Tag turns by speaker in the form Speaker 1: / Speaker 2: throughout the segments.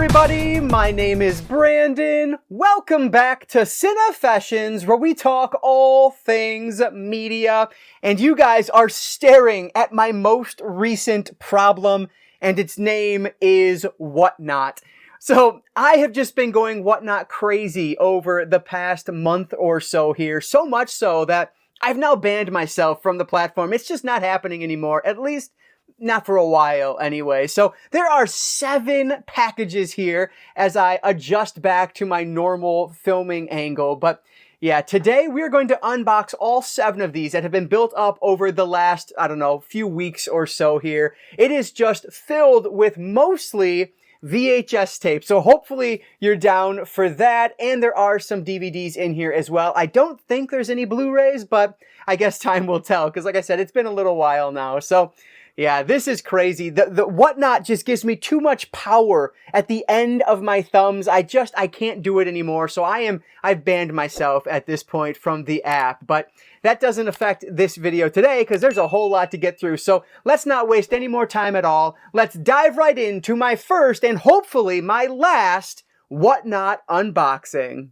Speaker 1: everybody, my name is Brandon. Welcome back to Cinefessions, where we talk all things media. And you guys are staring at my most recent problem, and its name is WhatNot. So I have just been going WhatNot crazy over the past month or so here, so much so that I've now banned myself from the platform. It's just not happening anymore, at least not for a while anyway. So there are 7 packages here as I adjust back to my normal filming angle. But yeah, today we're going to unbox all 7 of these that have been built up over the last, I don't know, few weeks or so here. It is just filled with mostly VHS tapes. So hopefully you're down for that. And there are some DVDs in here as well. I don't think there's any Blu-rays, but I guess time will tell. Because like I said, it's been a little while now. So yeah, this is crazy. The WhatNot just gives me too much power at the end of my thumbs. I can't do it anymore. So I've banned myself at this point from the app. But that doesn't affect this video today because there's a whole lot to get through. So let's not waste any more time at all. Let's dive right into my first and hopefully my last WhatNot unboxing.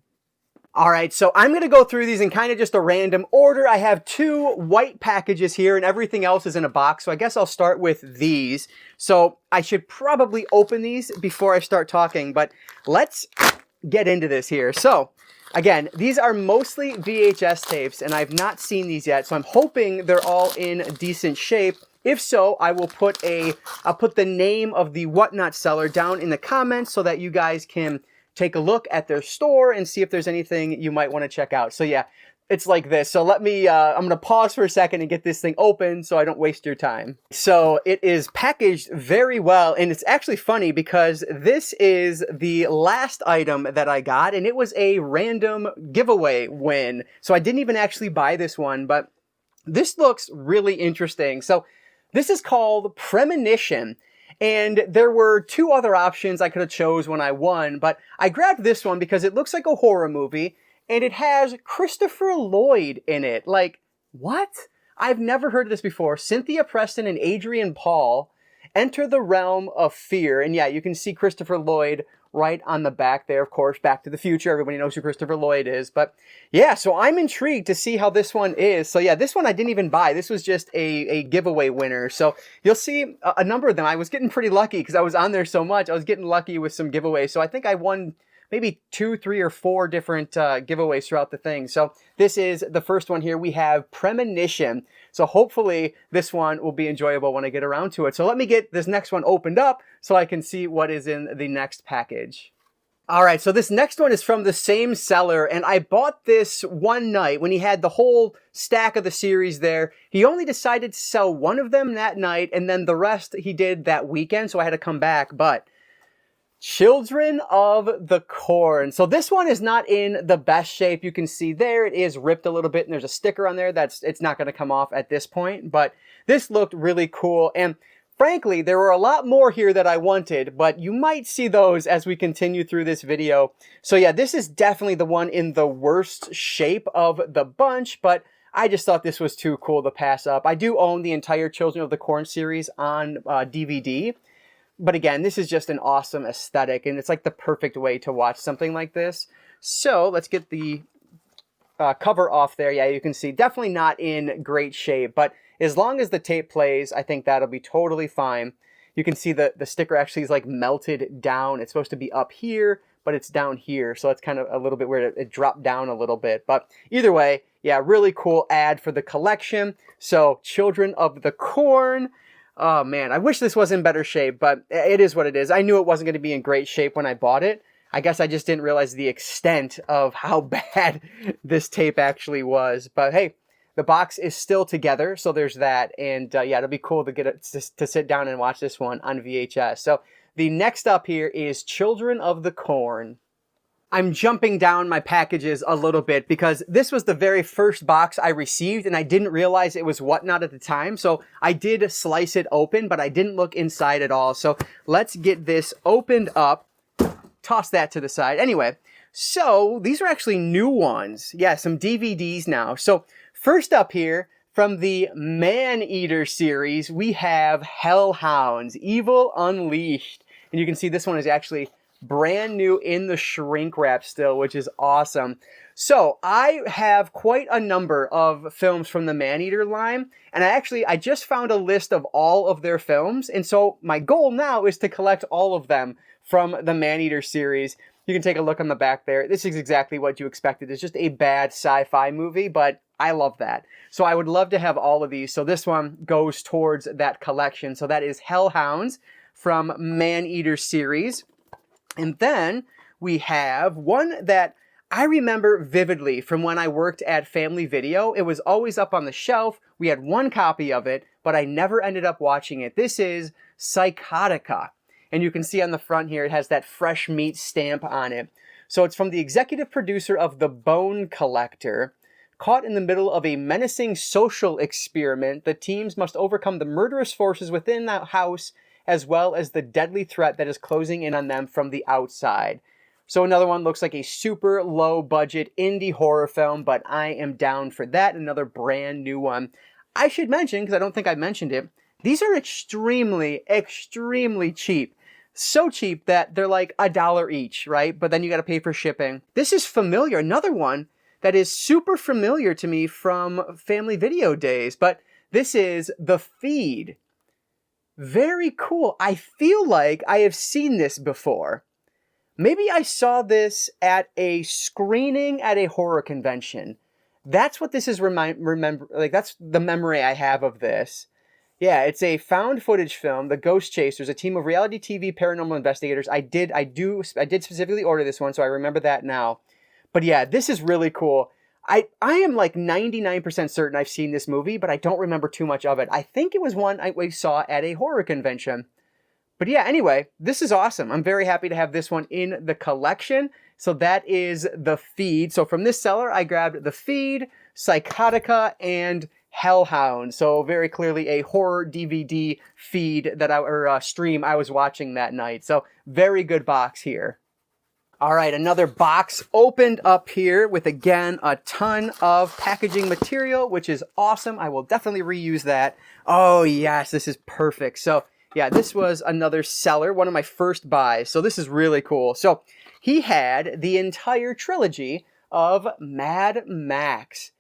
Speaker 1: Alright, so I'm going to go through these in kind of just a random order. I have 2 white packages here and everything else is in a box, so I guess I'll start with these. So I should probably open these before I start talking, but let's get into this here. So again, these are mostly VHS tapes and I've not seen these yet, so I'm hoping they're all in decent shape. If so, I'll put the name of the WhatNot seller down in the comments so that you guys can take a look at their store and see if there's anything you might want to check out. So yeah, it's like this. So let me, I'm going to pause for a second and get this thing open so I don't waste your time. So it is packaged very well. And it's actually funny because this is the last item that I got and it was a random giveaway win. So I didn't even actually buy this one, but this looks really interesting. So this is called Premonition. And there were 2 other options I could have chose when I won, but I grabbed this one because it looks like a horror movie, and it has Christopher Lloyd in it. Like, what? I've never heard of this before. Cynthia Preston and Adrian Paul enter the realm of fear. And yeah, you can see Christopher Lloyd right on the back there, of course, Back to the Future. Everybody knows who Christopher Lloyd is. But yeah, so I'm intrigued to see how this one is. So yeah, this one I didn't even buy. This was just a giveaway winner. So you'll see a number of them. I was getting pretty lucky because I was on there so much. I was getting lucky with some giveaways. So I think I won maybe 2, 3, or 4 different giveaways throughout the thing. So this is the first one here. We have Premonition. So hopefully this one will be enjoyable when I get around to it. So let me get this next one opened up so I can see what is in the next package. All right, so this next one is from the same seller, and I bought this one night when he had the whole stack of the series there. He only decided to sell one of them that night, and then the rest he did that weekend, so I had to come back. But Children of the Corn. So this one is not in the best shape. You can see there it is ripped a little bit and there's a sticker on there it's not going to come off at this point, but this looked really cool. And frankly, there were a lot more here that I wanted, but you might see those as we continue through this video. So yeah, this is definitely the one in the worst shape of the bunch, but I just thought this was too cool to pass up. I do own the entire Children of the Corn series on DVD. But again, this is just an awesome aesthetic, and it's like the perfect way to watch something like this. So let's get the cover off there. Yeah, you can see definitely not in great shape, but as long as the tape plays, I think that'll be totally fine. You can see the sticker actually is like melted down. It's supposed to be up here, but it's down here. So it's kind of a little bit weird. It dropped down a little bit, but either way, yeah, really cool ad for the collection. So Children of the Corn. Oh man, I wish this was in better shape, but it is what it is. I knew it wasn't going to be in great shape when I bought it. I guess I just didn't realize the extent of how bad this tape actually was. But hey, the box is still together, so there's that. And yeah, it'll be cool to get it to sit down and watch this one on VHS. So the next up here is Children of the Corn. I'm jumping down my packages a little bit because this was the very first box I received and I didn't realize it was WhatNot at the time. So I did slice it open, but I didn't look inside at all. So let's get this opened up. Toss that to the side. Anyway, so these are actually new ones. Yeah, some DVDs now. So first up here from the Man-Eater series, we have Hellhounds, Evil Unleashed. And you can see this one is actually brand new in the shrink wrap still, which is awesome. So I have quite a number of films from the Maneater line, and I just found a list of all of their films, and so my goal now is to collect all of them from the Maneater series. You can take a look on the back there. This is exactly what you expected. It's just a bad sci-fi movie, but I love that. So I would love to have all of these. So this one goes towards that collection. So that is Hellhounds from Maneater series. And then we have one that I remember vividly from when I worked at Family Video. It was always up on the shelf. We had one copy of it, but I never ended up watching it. This is Psychotica. And you can see on the front here, it has that fresh meat stamp on it. So it's from the executive producer of The Bone Collector. Caught in the middle of a menacing social experiment, the teams must overcome the murderous forces within that house, as well as the deadly threat that is closing in on them from the outside. So another one looks like a super low budget indie horror film, but I am down for that. Another brand new one. I should mention, because I don't think I mentioned it, these are extremely, extremely cheap. So cheap that they're like $1 each, right? But then you got to pay for shipping. This is familiar. Another one that is super familiar to me from Family Video days, but this is The Feed. Very cool. I feel like I have seen this before. Maybe I saw this at a screening at a horror convention. That's what this is that's the memory I have of this. Yeah, it's a found footage film, The Ghost Chasers, a team of reality TV paranormal investigators. I did specifically order this one, so I remember that now. But yeah, this is really cool. I am like 99% certain I've seen this movie, but I don't remember too much of it. I think it was one we saw at a horror convention. But yeah, anyway, this is awesome. I'm very happy to have this one in the collection. So that is The Feed. So from this seller, I grabbed The Feed, Psychotica, and Hellhound. So very clearly a horror DVD feed stream I was watching that night. So very good box here. All right, another box opened up here with, again, a ton of packaging material, which is awesome. I will definitely reuse that. Oh, yes, this is perfect. So, yeah, this was another seller, one of my first buys. So this is really cool. So he had the entire trilogy of Mad Max.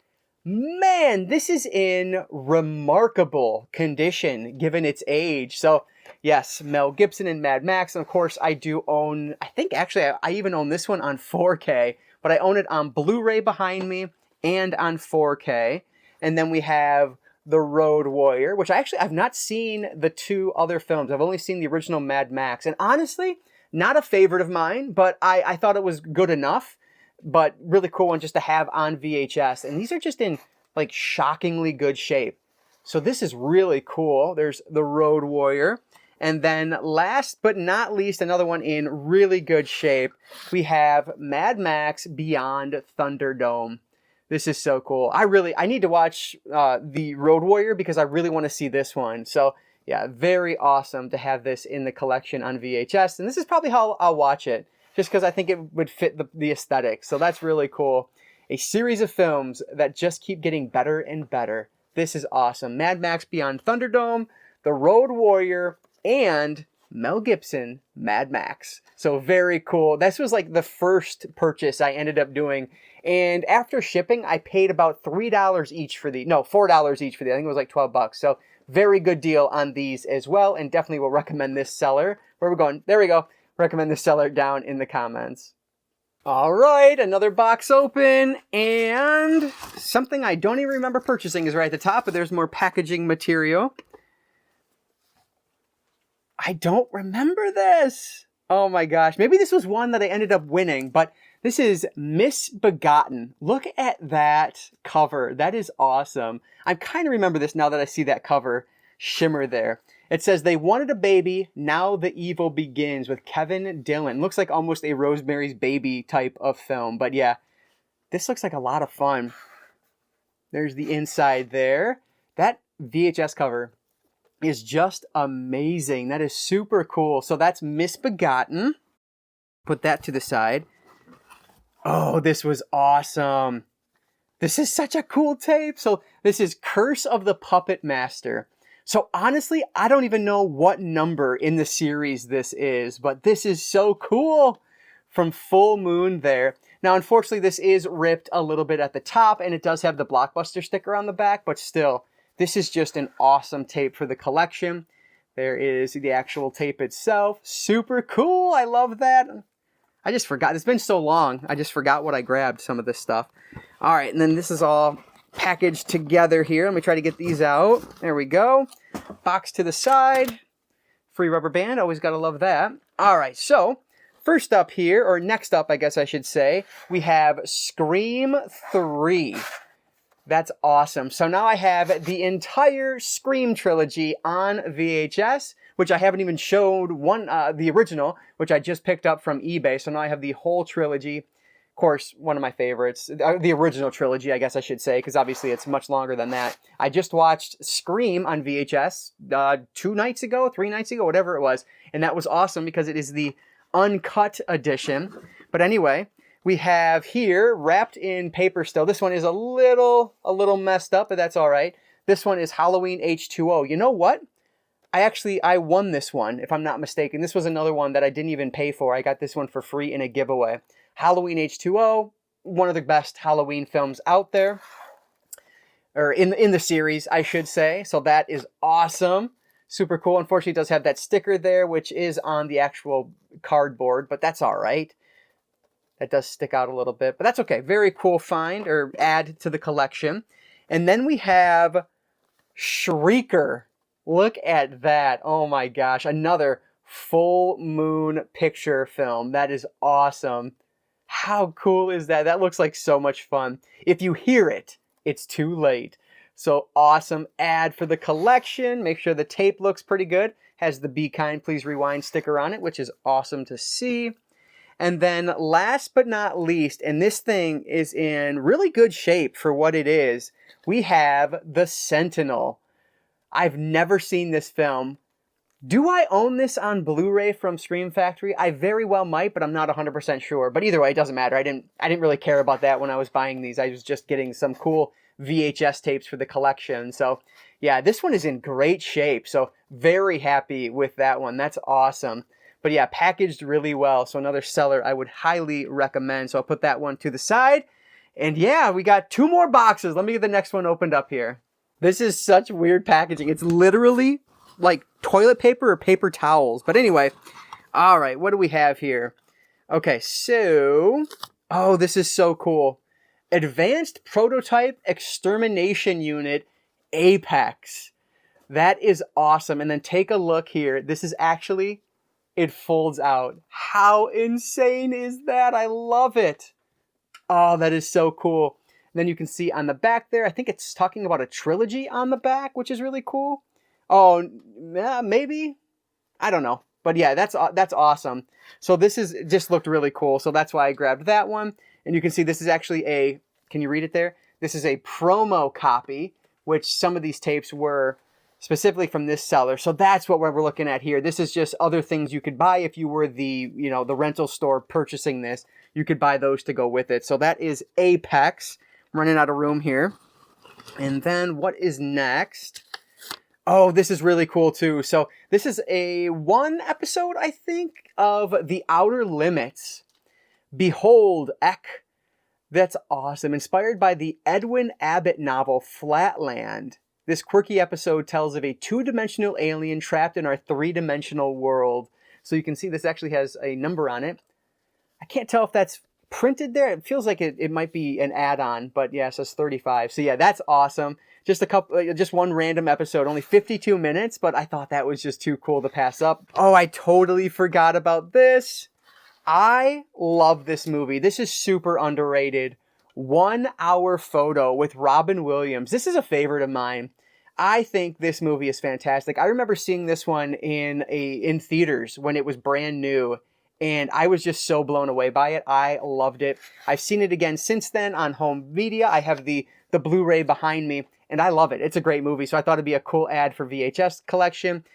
Speaker 1: Man, this is in remarkable condition given its age. So yes, Mel Gibson and Mad Max. And of course, I do own, I think actually I even own this one on 4K, but I own it on Blu-ray behind me and on 4K. And then we have The Road Warrior, which I've not seen the two other films. I've only seen the original Mad Max. And honestly, not a favorite of mine, but I thought it was good enough. But really cool one just to have on VHS. And these are just in like shockingly good shape. So this is really cool. There's The Road Warrior. And then last but not least, another one in really good shape. We have Mad Max Beyond Thunderdome. This is so cool. I need to watch The Road Warrior because I really want to see this one. So yeah, very awesome to have this in the collection on VHS. And this is probably how I'll watch it, just because I think it would fit the aesthetic. So that's really cool. A series of films that just keep getting better and better. This is awesome. Mad Max Beyond Thunderdome, The Road Warrior, and Mel Gibson, Mad Max. So very cool. This was like the first purchase I ended up doing. And after shipping, I paid about $4 each for these. I think it was like 12 bucks. So very good deal on these as well. And definitely will recommend this seller. Where we're going? There we go. Recommend this seller down in the comments. All right, another box open, and something I don't even remember purchasing is right at the top, but there's more packaging material. I don't remember this. Oh my gosh, maybe this was one that I ended up winning, but this is Misbegotten. Look at that cover. That is awesome. I kind of remember this now that I see that cover shimmer there. It says, they wanted a baby, now the evil begins, with Kevin Dillon. Looks like almost a Rosemary's Baby type of film. But yeah, this looks like a lot of fun. There's the inside there. That VHS cover is just amazing. That is super cool. So that's Misbegotten. Put that to the side. Oh, this was awesome. This is such a cool tape. So this is Curse of the Puppet Master. So honestly, I don't even know what number in the series this is, but this is so cool from Full Moon there. Now, unfortunately, this is ripped a little bit at the top, and it does have the Blockbuster sticker on the back, but still, this is just an awesome tape for the collection. There is the actual tape itself. Super cool. I love that. I just forgot. It's been so long. I just forgot what I grabbed, some of this stuff. All right, and then this is all packaged together here. Let me try to get these out. There we go. Box to the side. Free rubber band. Always got to love that. All right, so first up here, or next up, I guess I should say, we have Scream 3. That's awesome. So now I have the entire Scream trilogy on VHS, which I haven't even showed the original, which I just picked up from eBay. So now I have the whole trilogy. Of course, one of my favorites, the original trilogy, I guess I should say, because obviously it's much longer than that. I just watched Scream on VHS 3 nights ago, whatever it was. And that was awesome because it is the uncut edition. But anyway, we have here, wrapped in paper still. This one is a little messed up, but that's all right. This one is Halloween H2O. You know what? I won this one, if I'm not mistaken. This was another one that I didn't even pay for. I got this one for free in a giveaway. Halloween H2O, one of the best Halloween films out there. Or in the series, I should say. So that is awesome. Super cool. Unfortunately, it does have that sticker there, which is on the actual cardboard, but that's all right. That does stick out a little bit, but that's okay. Very cool find, or add to the collection. And then we have Shrieker. Look at that. Oh my gosh. Another Full Moon picture film. That is awesome. How cool is that? That looks like so much fun. If you hear it, it's too late. So awesome ad for the collection. Make sure the tape looks pretty good. Has the Be Kind, Please Rewind sticker on it, which is awesome to see. And then last but not least, and this thing is in really good shape for what it is, we have The Sentinel. I've never seen this film. Do I own this on Blu-ray from Scream Factory? I very well might, but I'm not 100% sure. But either way, it doesn't matter. I didn't really care about that when I was buying these. I was just getting some cool VHS tapes for the collection. So yeah, this one is in great shape. So very happy with that one. That's awesome. But yeah, packaged really well. So another seller I would highly recommend. So I'll put that one to the side. And yeah, we got 2 more boxes. Let me get the next one opened up here. This is such weird packaging. It's literally like toilet paper or paper towels. But anyway, all right, what do we have here? Okay, so, oh, this is so cool. Advanced Prototype Extermination Unit Apex. That is awesome. And then take a look here. This is actually, it folds out. How insane is that? I love it. Oh, that is so cool. And then you can see on the back there, I think it's talking about a trilogy on the back, which is really cool. Oh, maybe? I don't know. But yeah, that's awesome. So this is just looked really cool. So that's why I grabbed that one. And you can see this is actually a, can you read it there? This is a promo copy, which some of these tapes were specifically from this seller. So that's what we're looking at here. This is just other things you could buy if you were the rental store purchasing this. You could buy those to go with it. So that is Apex. I'm running out of room here. And then what is next? Oh, this is really cool too. So this is a 1 episode, I think, of The Outer Limits. Behold, Ek. That's awesome. Inspired by the Edwin Abbott novel Flatland. This quirky episode tells of a 2-dimensional alien trapped in our 3-dimensional world. So you can see this actually has a number on it. I can't tell if that's printed there. It feels like it might be an add-on, but yeah, it says 35. So yeah, that's awesome. Just one random episode, only 52 minutes, but I thought that was just too cool to pass up. Oh, I totally forgot about this. I love this movie. This is super underrated. 1 Hour Photo with Robin Williams. This is a favorite of mine. I think this movie is fantastic. I remember seeing this one in theaters when it was brand new, and I was just so blown away by it. I loved it. I've seen it again since then on home media. I have the Blu-ray behind me, and I love it. It's a great movie, so I thought it'd be a cool ad for VHS collection.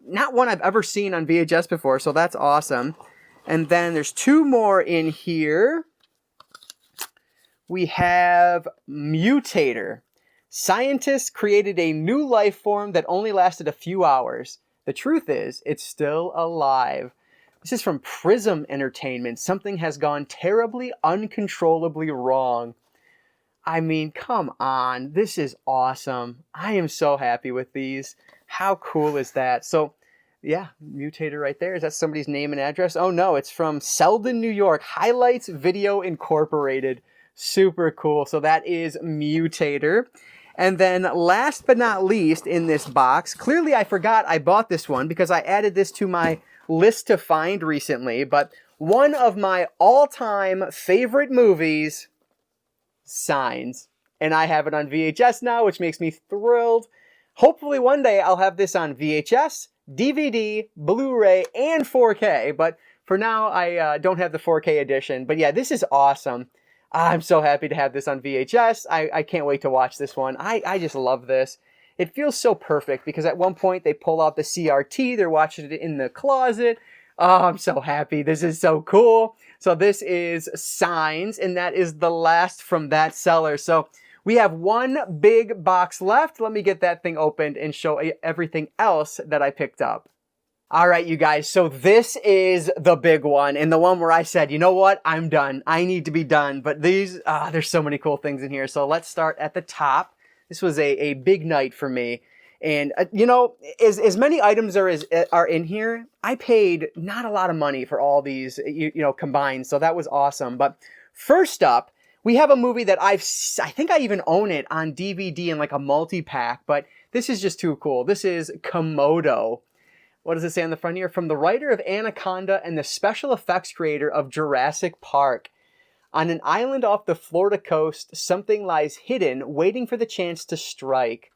Speaker 1: Not one I've ever seen on VHS before, so that's awesome. And then there's 2 more in here. We have Mutator, Scientists created a new life form that only lasted a few hours. The truth is, it's still alive. This is from Prism Entertainment. Something has gone terribly, uncontrollably wrong. I mean, come on. This is awesome. I am so happy with these. How cool is that? So, yeah, Mutator right there. Is that somebody's name and address? Oh, no, it's from Selden, New York. Highlights Video Incorporated. Super cool. So that is Mutator. And then last but not least in this box, clearly I forgot I bought this one because I added this to my list to find recently, but one of my all-time favorite movies, Signs. And I have it on VHS now, which makes me thrilled. Hopefully one day I'll have this on VHS, DVD, Blu-ray, and 4K, but for now I don't have the 4K edition. But yeah, this is awesome. I'm so happy to have this on VHS. I can't wait to watch this one. I just love this. It feels so perfect because at one point they pull out the CRT. They're watching it in the closet. Oh, I'm so happy. This is so cool. So this is Signs, and that is the last from that seller. So we have one big box left. Let me get that thing opened and show everything else that I picked up. All right, you guys, so this is the big one, and the one where I said, you know what, I'm done. I need to be done. But these, there's so many cool things in here. So let's start at the top. This was a big night for me. And, you know, as many items are in here, I paid not a lot of money for all these, you know, combined. So that was awesome. But first up, we have a movie that I think I even own it on DVD in like a multi-pack, but this is just too cool. This is Komodo. What does it say on the front here? From the writer of Anaconda and the special effects creator of Jurassic Park. On an island off the Florida coast, something lies hidden, waiting for the chance to strike.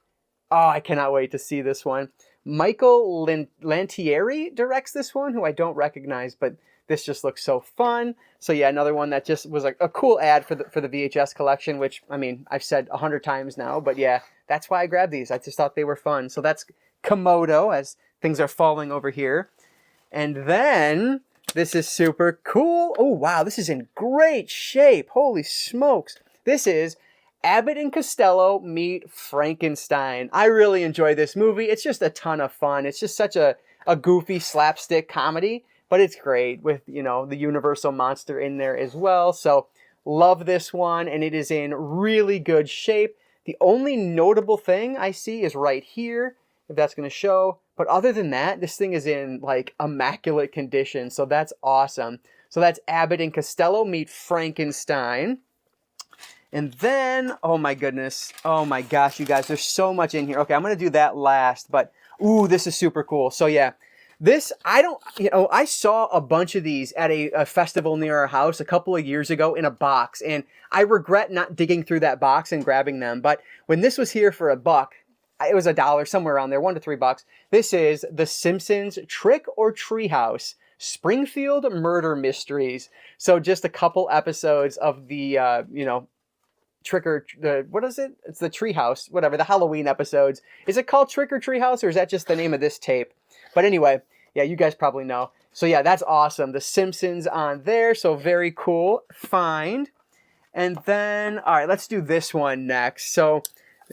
Speaker 1: Oh, I cannot wait to see this one. Michael Lantieri directs this one, who I don't recognize, but this just looks so fun. So yeah, another one that just was like a cool ad for the VHS collection, which, I mean, I've said 100 times now, but yeah, that's why I grabbed these. I just thought they were fun. So that's Komodo, as things are falling over here. And then, this is super cool. Oh, wow, this is in great shape. Holy smokes. This is Abbott and Costello Meet Frankenstein. I really enjoy this movie. It's just a ton of fun. It's just such a goofy slapstick comedy, but it's great with, you know, the Universal monster in there as well. So, love this one, and it is in really good shape. The only notable thing I see is right here, if that's going to show. But other than that, this thing is in like immaculate condition. So that's awesome. So that's Abbott and Costello Meet Frankenstein. And then, oh my goodness. Oh my gosh, you guys, there's so much in here. Okay, I'm going to do that last. But, ooh, this is super cool. So yeah, this, I saw a bunch of these at a festival near our house a couple of years ago in a box. And I regret not digging through that box and grabbing them. But when this was here for $1, it was $1, somewhere around there, $1 to $3. This is The Simpsons Trick or Treehouse, Springfield Murder Mysteries. So just a couple episodes of the, what is it? It's the Treehouse, whatever, the Halloween episodes. Is it called Trick or Treehouse, or is that just the name of this tape? But anyway, yeah, you guys probably know. So yeah, that's awesome. The Simpsons on there, so very cool find. And then, all right, let's do this one next. So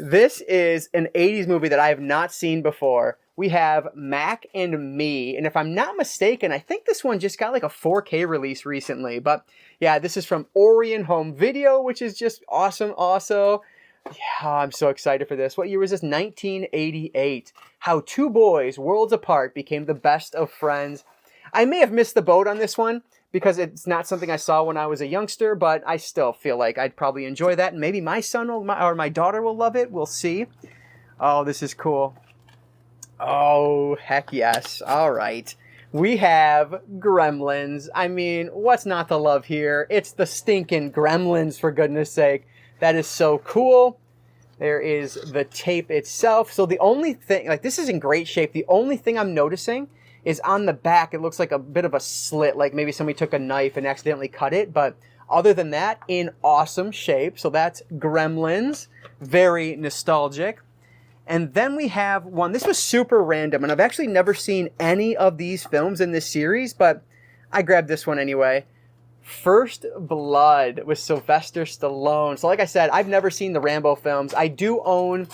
Speaker 1: this is an 80s movie that I have not seen before. We have Mac and Me, and if I'm not mistaken, I think this one just got like a 4K release recently. But yeah, this is from Orion Home Video, which is just awesome also. Yeah, I'm so excited for this. What year was this? 1988. How two boys, worlds apart, became the best of friends. I may have missed the boat on this one, because it's not something I saw when I was a youngster, but I still feel like I'd probably enjoy that. And maybe my son or my daughter will love it. We'll see. Oh, this is cool. Oh, heck yes. All right. We have Gremlins. I mean, what's not to love here? It's the stinking Gremlins, for goodness sake. That is so cool. There is the tape itself. So the only thing, like, this is in great shape. The only thing I'm noticing is on the back, it looks like a bit of a slit, like maybe somebody took a knife and accidentally cut it. But other than that, in awesome shape. So that's Gremlins. Very nostalgic. And then we have one, this was super random, and I've actually never seen any of these films in this series, but I grabbed this one anyway. First Blood with Sylvester Stallone. So like I said, I've never seen the Rambo films. I do own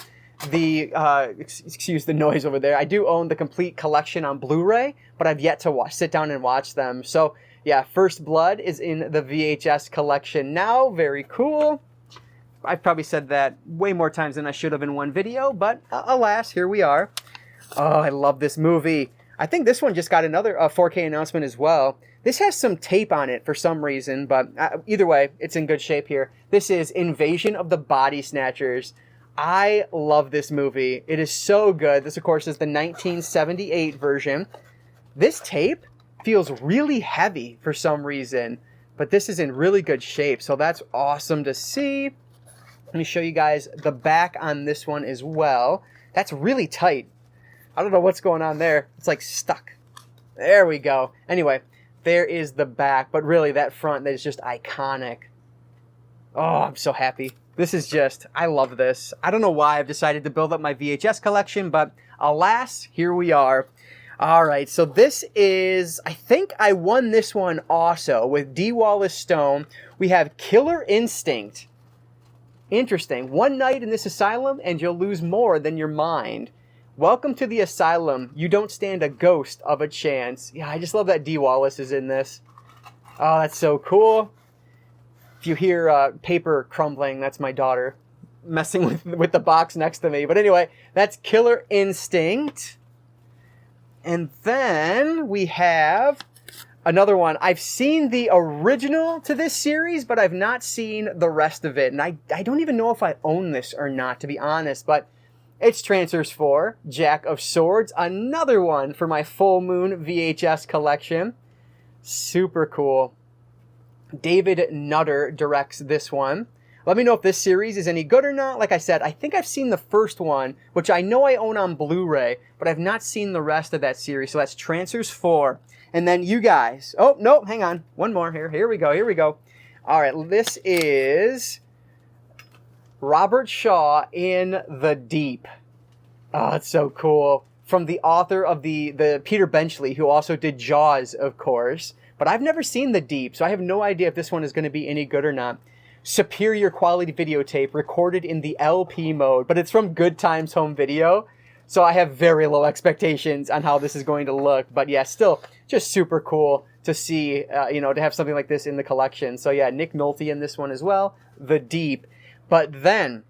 Speaker 1: the, excuse the noise over there. I do own the complete collection on Blu-ray, but I've yet to sit down and watch them. So yeah, First Blood is in the VHS collection now. Very cool. I've probably said that way more times than I should have in one video, but alas, here we are. Oh, I love this movie. I think this one just got another 4K announcement as well. This has some tape on it for some reason, but either way, it's in good shape here. This is Invasion of the Body Snatchers. I love this movie. It is so good. This, of course, is the 1978 version. This tape feels really heavy for some reason, but this is in really good shape, so that's awesome to see. Let me show you guys the back on this one as well. That's really tight. I don't know what's going on there. It's like stuck. There we go. Anyway, there is the back, but really that front that is just iconic. Oh, I'm so happy. This is just, I love this. I don't know why I've decided to build up my VHS collection, but alas, here we are. All right, so this is, I think I won this one also with D. Wallace Stone. We have Killer Instinct. Interesting. One night in this asylum and you'll lose more than your mind. Welcome to the asylum. You don't stand a ghost of a chance. Yeah, I just love that D. Wallace is in this. Oh, that's so cool. If you hear paper crumbling, that's my daughter messing with the box next to me. But anyway, that's Killer Instinct. And then we have another one. I've seen the original to this series, but I've not seen the rest of it. And I don't even know if I own this or not, to be honest. But it's Trancers 4, Jack of Swords. Another one for my Full Moon VHS collection. Super cool. David Nutter directs this one. Let me know if this series is any good or not. Like I said, I think I've seen the first one, which I know I own on Blu-ray, but I've not seen the rest of that series. So that's Trancers 4. And then you guys. Oh, no, hang on. One more here. Here we go. Here we go. All right, this is Robert Shaw in The Deep. Oh, it's so cool. From the author of the Peter Benchley, who also did Jaws, of course. But I've never seen The Deep, so I have no idea if this one is going to be any good or not. Superior quality videotape recorded in the LP mode, but it's from Good Times Home Video, so I have very low expectations on how this is going to look. But yeah, still just super cool to see, to have something like this in the collection. So yeah, Nick Nolte in this one as well, The Deep. But then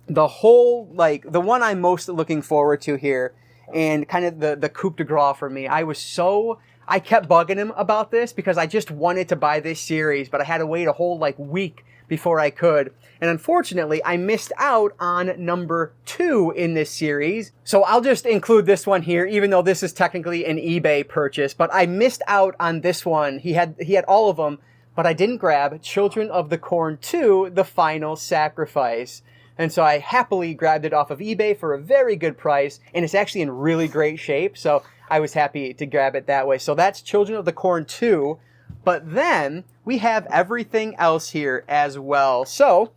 Speaker 1: the whole, the one I'm most looking forward to here, and kind of the coup de grace for me, I kept bugging him about this because I just wanted to buy this series, but I had to wait a whole week before I could. And unfortunately, I missed out on number 2 in this series. So I'll just include this one here, even though this is technically an eBay purchase. But I missed out on this one. He had all of them, but I didn't grab Children of the Corn 2, The Final Sacrifice. And so I happily grabbed it off of eBay for a very good price. And it's actually in really great shape. So I was happy to grab it that way. So that's Children of the Corn 2. But then we have everything else here as well. So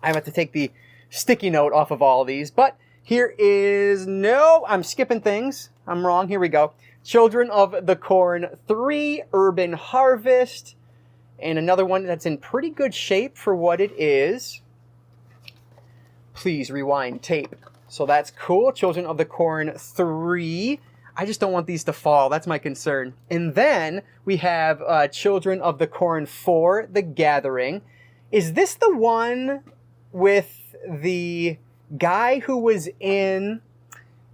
Speaker 1: I have to take the sticky note off of all of these. But here is, no, I'm skipping things. I'm wrong. Here we go. Children of the Corn 3, Urban Harvest. And another one that's in pretty good shape for what it is. Please rewind tape. So that's cool. Children of the Corn 3. I just don't want these to fall. That's my concern. And then we have Children of the Corn 4, The Gathering. Is this the one with the guy who was in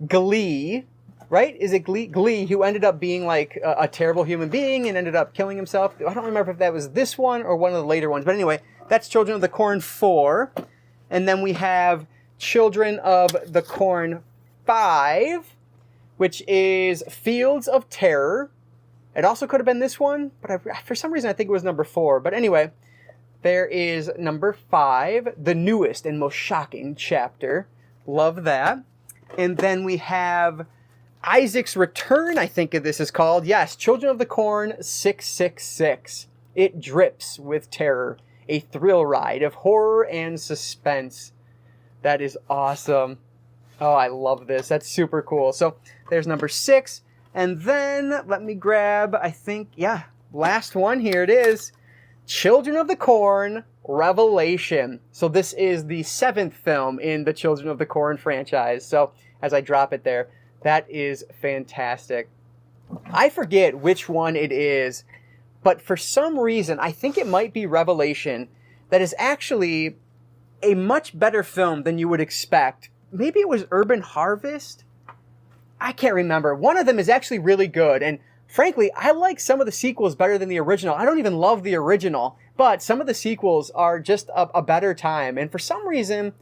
Speaker 1: Glee, right? Is it Glee who ended up being a terrible human being and ended up killing himself? I don't remember if that was this one or one of the later ones. But anyway, that's Children of the Corn 4. And then we have Children of the Corn 5, which is Fields of Terror. It also could have been this one, but for some reason I think it was number 4. But anyway, there is number 5, the newest and most shocking chapter. Love that. And then we have Isaac's Return, I think this is called. Yes, Children of the Corn 666. It drips with terror. A thrill ride of horror and suspense. That is awesome. Oh, I love this. That's super cool. So there's number 6. And then let me grab, I think, last one. Here it is. Children of the Corn Revelation. So this is the 7th film in the Children of the Corn franchise. So as I drop it there, that is fantastic. I forget which one it is, but for some reason, I think it might be Revelation, that is actually a much better film than you would expect. Maybe it was Urban Harvest? I can't remember. One of them is actually really good, and frankly, I like some of the sequels better than the original. I don't even love the original, but some of the sequels are just a better time. And for some reason,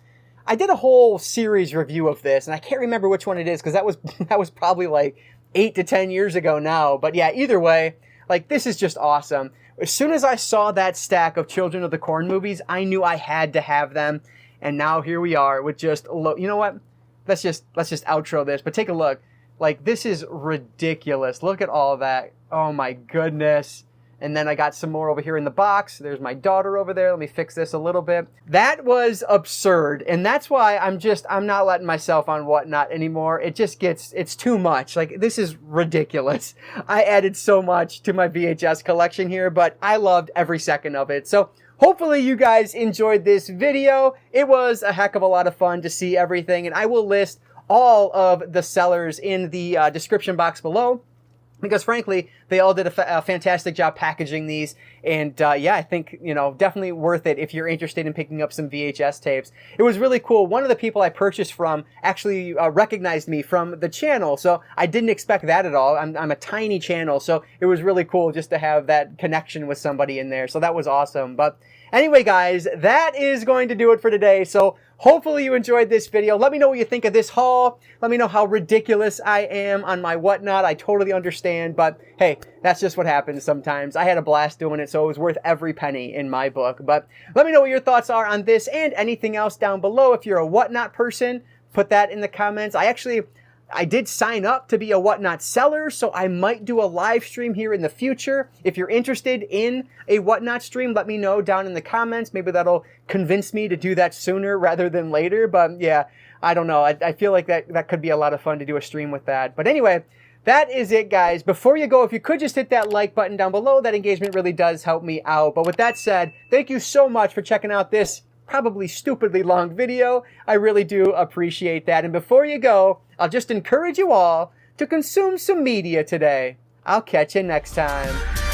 Speaker 1: I did a whole series review of this, and I can't remember which one it is, because that was probably like 8 to 10 years ago now. But yeah, either way, like, this is just awesome. As soon as I saw that stack of Children of the Corn movies, I knew I had to have them. And now here we are with just, you know what? Let's just outro this, but take a look. Like, this is ridiculous. Look at all of that. Oh my goodness. And then I got some more over here in the box. There's my daughter over there. Let me fix this a little bit. That was absurd. And that's why I'm not letting myself on WhatNot anymore. It just it's too much. Like, this is ridiculous. I added so much to my VHS collection here, but I loved every second of it. So hopefully you guys enjoyed this video. It was a heck of a lot of fun to see everything. And I will list all of the sellers in the description box below, because frankly, they all did a fantastic job packaging these. And yeah, I think, you know, definitely worth it if you're interested in picking up some VHS tapes. It was really cool. One of the people I purchased from actually recognized me from the channel, so I didn't expect that at all. I'm a tiny channel, so it was really cool just to have that connection with somebody in there. So that was awesome. But anyway, guys, that is going to do it for today. So hopefully you enjoyed this video. Let me know what you think of this haul. Let me know how ridiculous I am on my WhatNot. I totally understand, but hey, that's just what happens sometimes. I had a blast doing it, so it was worth every penny in my book. But let me know what your thoughts are on this and anything else down below. If you're a WhatNot person, put that in the comments. I did sign up to be a WhatNot seller, so I might do a live stream here in the future. If you're interested in a WhatNot stream, let me know down in the comments. Maybe that'll convince me to do that sooner rather than later. But yeah, I don't know. I feel like that could be a lot of fun to do a stream with that. But anyway, that is it, guys. Before you go, if you could just hit that like button down below, that engagement really does help me out. But with that said, thank you so much for checking out this probably stupidly long video. I really do appreciate that. And before you go, I'll just encourage you all to consume some media today. I'll catch you next time.